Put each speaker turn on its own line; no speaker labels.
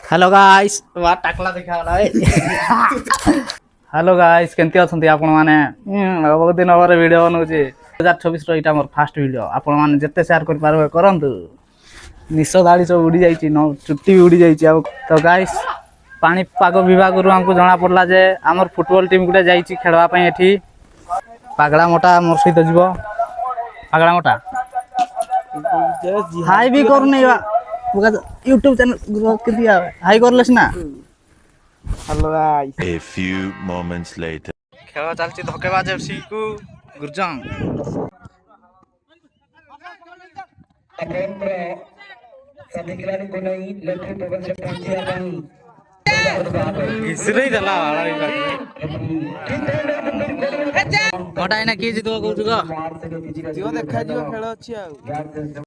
Hello guys वा टाकला देखा वाला है। हेलो गाइस केंती अछंती आपण माने बहुत दिन और वीडियो बनउची 2024 रो इटा मोर फर्स्ट वीडियो आपण माने जत्ते शेयर कर पारबे करंतु निश दाढ़ी सब उड़ी जाइची न चुट्टी भी उड़ी जाइची अब तो गाइस पानी पाग विभाग रु हमको जना पड़ला जे हमर फुटबॉल टीम गुटे जाइची खेलवा पई एठी पागड़ा मोटा मोर सहित जीवो पागड़ा मोटा हाई भी कर नहीं बा YouTube चैनल के दिया हाई करलेस ना। Hello guys
A few moments later.
खेल चलची धोकेबाज एफसी को गुरजंग
सभी खिलाड़ी को नहीं लट्टू पवन से पहुंचे नहीं
घिसरे दला मोटा इना की जितो कहू जुगा
जियो देखा जियो खेल अछि आ